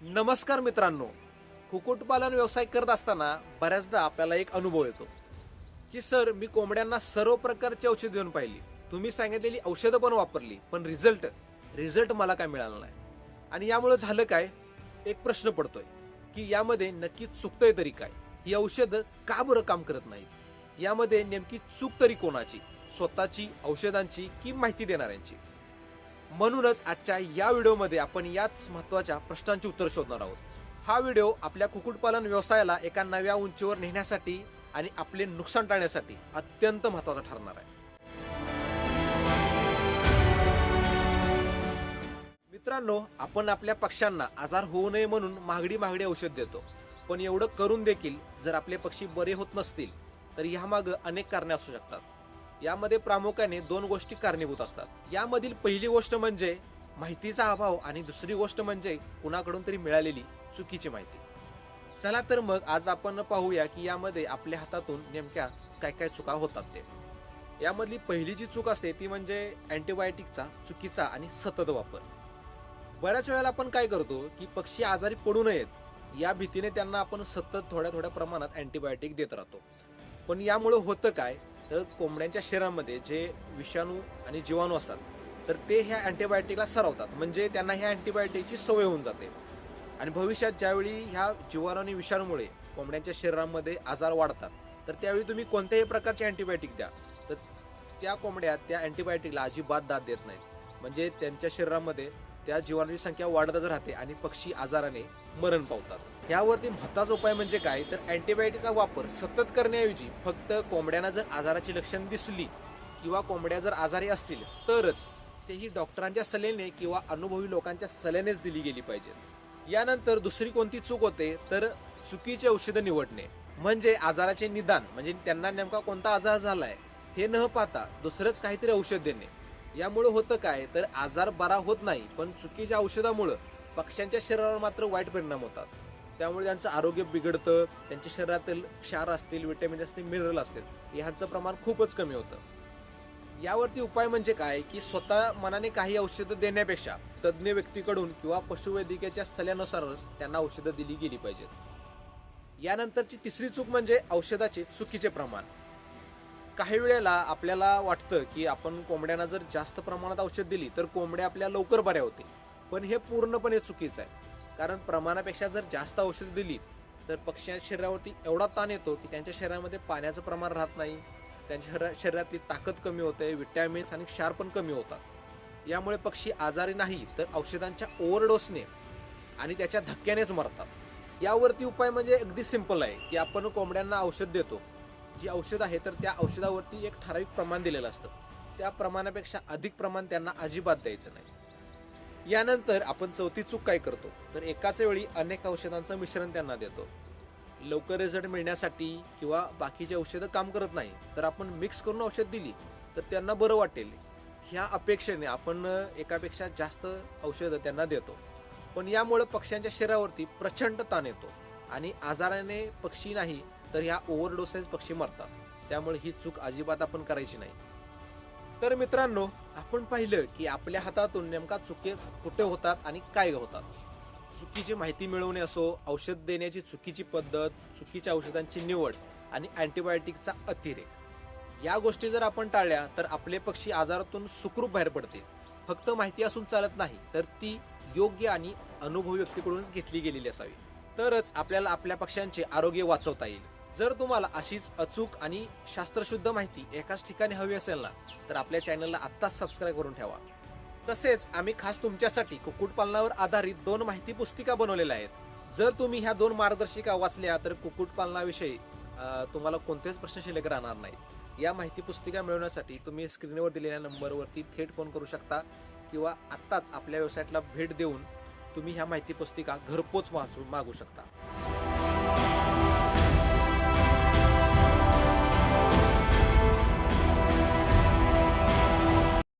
नमस्कार मित्रांनो. कुक्कुटपालन व्यवसाय करत असताना बऱ्याचदा आपल्याला एक अनुभव येतो की सर, मी कोंबड्यांना सर्व प्रकारची औषधे देऊन पाहिली, तुम्ही सांगितलेली औषधं पण वापरली, पण रिझल्ट मला काय मिळाला नाही. आणि यामुळे झालं काय, एक प्रश्न पडतोय की यामध्ये नक्की चुकतंय तरी काय, ही औषधं का बरं काम करत नाहीत, यामध्ये नेमकी चूक तरी कोणाची, स्वतःची, औषधांची की माहिती देणाऱ्यांची. म्हणूनच आजच्या या व्हिडिओमध्ये आपण याच महत्त्वाच्या प्रश्नांची उत्तर शोधणार आहोत. हा व्हिडिओ आपल्या कुक्कुटपालन व्यवसायाला एका नव्या उंचीवर नेण्यासाठी आणि आपले नुकसान टाळण्यासाठी अत्यंत महत्त्वाचा ठरणार आहे. मित्रांनो, आपण आपल्या पक्ष्यांना आजार होऊ नये म्हणून महागडी औषध देतो, पण एवढं करून देखील जर आपले पक्षी बरे होत नसतील तर यामागे अनेक कारणे असू शकतात. यामध्ये प्रामुख्याने दोन गोष्टी कारणीभूत असतात. यामधील पहिली गोष्ट म्हणजे माहितीचा अभाव आणि दुसरी गोष्ट म्हणजे कुणाकडून तरी मिळालेली चुकीची माहिती. चला तर मग आज आपण पाहूया की यामध्ये आपल्या हातातून नेमक्या काय काय चुका होतात ते. यामधली पहिली जी चूक असते ती म्हणजे अँटीबायोटिकचा चुकीचा आणि सतत वापर. बऱ्याच वेळेला आपण काय करतो की पक्षी आजारी पडू नयेत या भीतीने त्यांना आपण सतत थोड्या प्रमाणात अँटीबायोटिक देत राहतो. पण यामुळे होतं काय, तर कोंबड्यांच्या शरीरामध्ये जे विषाणू आणि जीवाणू असतात तर ते ह्या अँटीबायोटिकला सरावतात, म्हणजे त्यांना ह्या अँटीबायोटिकची सवय होऊन जाते. आणि भविष्यात ज्यावेळी ह्या जीवाणू आणि विषाणूमुळे कोंबड्यांच्या शरीरामध्ये आजार वाढतात तर त्यावेळी तुम्ही कोणत्याही प्रकारचे अँटीबायोटिक द्या तर त्या कोंबड्या त्या अँटीबायोटिकला अजिबात दाद देत नाहीत, म्हणजे त्यांच्या शरीरामध्ये त्या जीवाणूची संख्या वाढतच राहते आणि पक्षी आजाराने मरण पावतात. यावरती महत्त्वाचा उपाय म्हणजे काय, तर अँटीबायोटिकचा वापर सतत करण्याऐवजी फक्त कोंबड्यांना जर आजाराची लक्षण दिसली किंवा कोंबड्या जर आजारी असतील तरच तेही डॉक्टरांच्या सल्ल्याने किंवा अनुभवी लोकांच्या सल्ल्यानेच दिली गेली पाहिजे. यानंतर दुसरी कोणती चूक होते, तर चुकीचे औषधं निवडणे, म्हणजे आजाराचे निदान, म्हणजे त्यांना नेमका कोणता आजार झालाय हे न पाहता दुसरंच काहीतरी औषध देणे. यामुळे होतं काय, तर आजार बरा होत नाही, पण चुकीच्या औषधामुळे पक्ष्यांच्या शरीरावर मात्र वाईट परिणाम होतात. त्यामुळे त्यांचं आरोग्य बिघडतं, त्यांच्या शरीरातील क्षार असतील, विटॅमिन असतील, मिनरल असतील, ह्यांचं प्रमाण खूपच कमी होतं. यावरती उपाय म्हणजे काय, की स्वतः मनाने काही औषधं देण्यापेक्षा तज्ज्ञ व्यक्तीकडून किंवा पशुवैद्यकीच्या सल्ल्यानुसारच त्यांना औषधं दिली गेली पाहिजेत. यानंतरची तिसरी चूक म्हणजे औषधाचे चुकीचे प्रमाण. काही वेळेला आपल्याला वाटतं की आपण कोंबड्यांना जर जास्त प्रमाणात औषध दिली तर कोंबड्या आपल्या लवकर बऱ्या होतील, पण हे पूर्णपणे चुकीचं आहे. कारण प्रमाणापेक्षा जर जास्त औषध दिली तर पक्ष्यांच्या शरीरावरती एवढा ताण येतो की त्यांच्या शरीरामध्ये पाण्याचं प्रमाण राहत नाही, त्यांच्या शरीरातली ताकद कमी होते, विटॅमिन्स आणि क्षार पण कमी होतात. यामुळे पक्षी आजारी नाही तर औषधांच्या ओव्हरडोसने आणि त्याच्या धक्क्यानेच मरतात. यावरती उपाय म्हणजे अगदी सिंपल आहे की आपण कोंबड्यांना औषध देतो, जी औषध आहे तर त्या औषधावरती एक ठराविक प्रमाण दिलेलं असतं, त्या प्रमाणापेक्षा अधिक प्रमाण त्यांना अजिबात द्यायचं नाही. यानंतर आपण चौथी चूक काय करतो, तर एकाच वेळी अनेक औषधांचं मिश्रण त्यांना देतो. लवकर रिझल्ट मिळण्यासाठी किंवा बाकीची औषधं काम करत नाही तर आपण मिक्स करून औषध दिली तर त्यांना बरं वाटेल ह्या अपेक्षेने आपण एकापेक्षा जास्त औषधं त्यांना देतो. पण यामुळे पक्ष्यांच्या शरीरावरती प्रचंड ताण येतो आणि आजाराने पक्षी नाही तर ह्या ओव्हरडोसेस पक्षी मरतात. त्यामुळे ही चूक अजिबात आपण करायची नाही. तर मित्रांनो, आपण पाहिलं की आपल्या हातातून नेमका चुकी कुठे होतात आणि काय होतात. चुकीची माहिती मिळवणे असो, औषध देण्याची चुकीची पद्धत, चुकीच्या औषधांची निवड आणि अँटीबायोटिकचा अतिरेक, या गोष्टी जर आपण टाळल्या तर आपले पक्षी आजारातून सुखरूप बाहेर पडतील. फक्त माहिती असून चालत नाही, तर ती योग्य आणि अनुभवी व्यक्तीकडूनच घेतली गेलेली असावी, तरच आपल्याला आपल्या पक्ष्यांचे आरोग्य वाचवता येईल. जर तुम्हाला अशीच अचूक आणि शास्त्रशुद्ध माहिती एकाच ठिकाणी हवी असेल ना, तर आपल्या चॅनलला आत्ताच सबस्क्राईब करून ठेवा. तसेच आम्ही खास तुमच्यासाठी कुक्कुटपालनावर आधारित 2 माहिती पुस्तिका बनवलेल्या आहेत. जर तुम्ही ह्या 2 मार्गदर्शिका वाचल्या तर कुक्कुटपालनाविषयी तुम्हाला कोणतेच प्रश्न शिल्लक राहणार नाहीत. या माहिती पुस्तिका मिळवण्यासाठी तुम्ही स्क्रीनवर दिलेल्या नंबरवरती थेट फोन करू शकता किंवा आत्ताच आपल्या वेबसाईटला भेट देऊन तुम्ही ह्या माहिती पुस्तिका घरपोच मागू शकता.